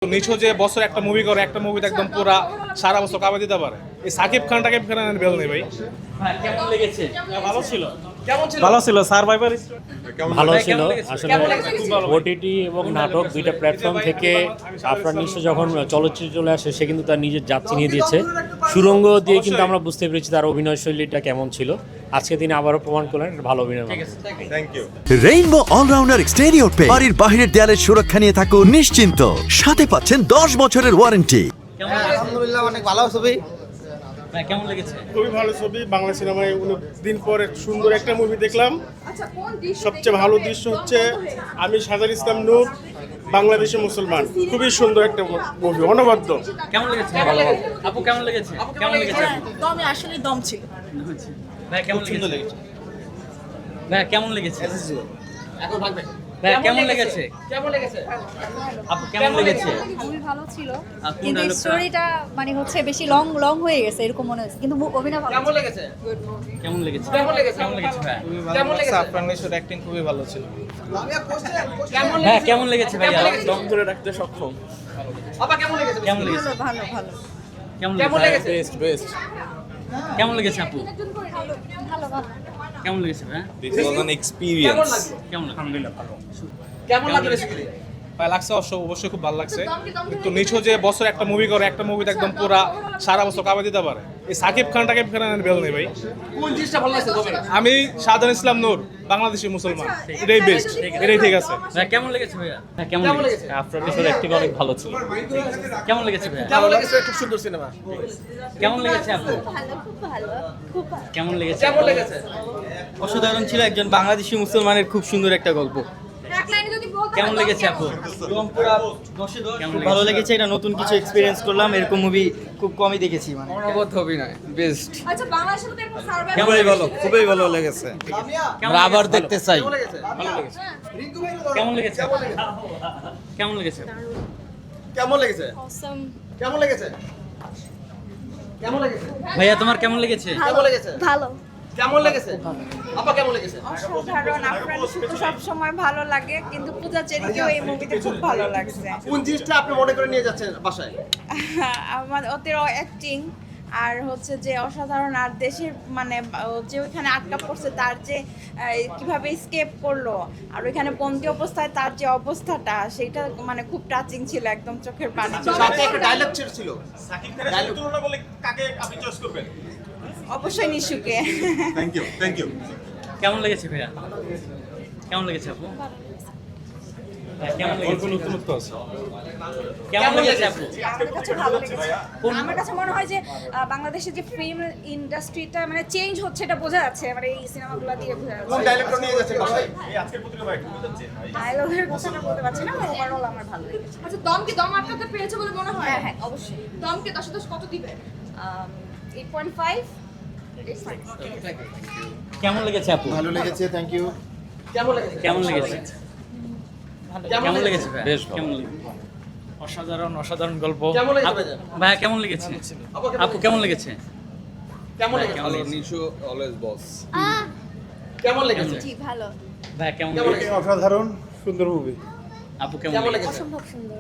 নিছো যে বছর একটা মুভি করে একটা মুভিতে একদম পুরা সারা বছর কামে দিতে পারে। এই সাকিব খানটাকে বেল নেই ভাই। কেমন লেগেছে? ভালো ছিল, ভালো ছিল সার্ভাইভার ভালো ছিল আসলে। ওটিটি এবং নাটক দুইটা প্ল্যাটফর্ম থেকে আফরান নিশো যখন চলচ্চিত্র চলে আসে সে কিন্তু তার নিজের জাত চিনিয়ে দিয়েছে। সুরঙ্গ দিয়ে কিন্তু আমরা বুঝতে পেরেছি তার অভিনয় শৈলীটা কেমন ছিল। আজকে তিনি আবারও প্রমাণ করলেন ভালো অভিনয়। Thank you. Rainbow allrounder exterior পে বাড়ির বাহিরের দেয়ালের সুরক্ষা নিয়ে থাকুন নিশ্চিন্ত, সাথে পাচ্ছেন 10 বছরের ওয়ারেন্টি। আলহামদুলিল্লাহ অনেক ভালো ছবি। কেমন লেগেছে? খুবই ভালো ছবি, বাংলা সিনেমায় অনেক দিন পরে সুন্দর একটা মুভি দেখলাম। সবচেয়ে ভালো দৃশ্য হচ্ছে আমি সাজার ইসলাম নূর, বাংলাদেশি মুসলমান, খুবই সুন্দর একটা মুভি, অনবদ্য। কেমন লেগেছে? আপু কেমন লেগেছে? কেমন লেগেছে? দমে আসলে দম ছিল। ভাই কেমন লেগেছে? ভাই কেমন লেগেছে? এখন ভাগবে। ভাই কেমন লেগেছে? কেমন লেগেছে? আপু কেমন লেগেছে? খুবই ভালো ছিল, কোন কিন্তু dialogue টা? স্টোরিটা মানে হচ্ছে বেশি লং হয়ে গেছে এরকম মনে হচ্ছে, কিন্তু অভিনয় ভালো। কেমন লেগেছে? কেমন লেগেছে? কেমন লেগেছে? কেমন লেগেছে ভাই? কেমন লেগেছে? আফরান নিশোর অ্যাক্টিং খুবই ভালো ছিল। হ্যাঁ কেমন লেগেছে ভাই? দম ধরে রাখতে সক্ষম। কেমন লেগেছে? ভালো ভালো কেমন লেগেছে? বেস্ট। কেমন লেগেছে আপু? ভালো ভালো। কেমন লেগেছে ভাই? This was an experience. কেমন আলহামদুলিল্লাহ ভালো। কেমন লাগলো বেসিক্যালি? ভাই লাগছে, অবশ্যই খুব ভালো লাগছে। তো নিছো যে বছর একটা মুভি করে একটা মুভিতে একদম পুরা সারা বছর কামে দিতে পারে। এই সাকিব খানটাকে বেল নেই ভাই। কোন জিনিসটা ভালো লাগছে তোমার? আমি সাজার ইসলাম নূর, বাংলাদেশি মুসলমান, এটাই বেস্ট, এটাই ঠিক আছে। ভাই কেমন লেগেছে ভাইয়া? হ্যাঁ কেমন লেগেছে? আফরান নিশোর অ্যাক্টিং অনেক ভালো ছিল। কেমন লেগেছে ভাইয়া? কেমন লেগেছে? খুব সুন্দর সিনেমা। কেমন লেগেছে আপু? ভালো খুব ভালো খুব ভালো। কেমন লেগেছে? কেমন লেগেছে? অসাধারণ ছিল, একজন বাংলাদেশি মুসলমানের খুব সুন্দর একটা গল্প। কেমন লেগেছে আপু? এবং পুরো দশে দশ কেমন খুব লেগেছে? ভালো লেগেছে। এটা নতুন কিছু এক্সপিরিয়েন্স করলাম, এরকম মুভি খুব কমই দেখেছি। মানে অনবদ্য অভিনয়, বেস্ট। আচ্ছা বাংলাদেশের মধ্যে এরকম সার্ভাইভ কেমন ভালো, খুবই ভালো লেগেছে। কেমন আবার দেখতে চাই। কেমন লেগেছে? কেমন লেগেছে? কেমন লেগেছে? কেমন লেগেছে? অসম। কেমন লেগেছে? কেমন লেগেছে? ভাইয়া তোমার কেমন লেগেছে? কেমন লেগেছে? ভালো। কেমন লেগেছে? আপা কেমন লেগেছে? অসাধারণ। আফরান নিশো তো সবসময় ভালো লাগে, কিন্তু পূজা চেরিকেও এই মুভিতে খুব ভালো লাগছে। কোন জিনিসটা আপনি মনে করে নিয়ে যাচ্ছেন বাসায়? আমার ওদের অ্যাক্টিং আর হচ্ছে যে অসাধারণ, আর দেশের মানে যে ওইখানে আটকা পড়ছে তার যে কিভাবে স্কেপ করলো, আর ওইখানে বন্দি অবস্থায় তার যে অবস্থাটা সেটা মানে খুব টাচিং ছিল, একদম চোখের পানি চলে সাথে আসে। একটা ডায়লগ ছিল। সাকিব খানের সাথে তুলনা বলে কাকে আপনি চয়েস করবেন? অবশ্যই নিশুকে। Thank you. কেমন লেগেছে ভাইয়া? কেমন লেগেছে আপু? ভাই, কেমন লেগেছে? কেমন লেগেছে আপু? আমার কাছে ভালো লেগেছে। আমার কাছে মনে হয় যে বাংলাদেশের যে ফিল্ম ইন্ডাস্ট্রিটা মানে চেঞ্জ হচ্ছে, এটা বোঝা যাচ্ছে মানে এই সিনেমাগুলো দিয়ে বোঝা কোন যাচ্ছে। ডায়লগটা নিয়ে যাচ্ছেন বাসায়? ডায়লগের কথাটা বলতে পারছি না, ওভারঅল আমার ভালো লেগেছে। আচ্ছা দম আটকাতে পেরেছে বলে মনে হয়? হ্যাঁ অবশ্যই। দমকে 10 কত দিবে? 8.5। কেমন লেগেছে আপু? ভালো লেগেছে, থ্যাংক ইউ। কেমন লেগেছে? কেমন লেগেছে? কেমন লেগেছে ভাইয়া? বেশ কেমন লেগেছে? অসাধারণ গল্প। কেমন লেগেছে ভাইজান? ভাইয়া কেমন লেগেছে? আপু কেমন লেগেছে? কেমন লেগেছে? কেমন লেগেছে? জি ভালো। ভাইয়া কেমন কেমন লেগেছে? লেগেছে? অসাধারণ সুন্দর মুভি। আপু কেমন কেমন লেগেছে? লেগেছে? অসম্ভব সুন্দর।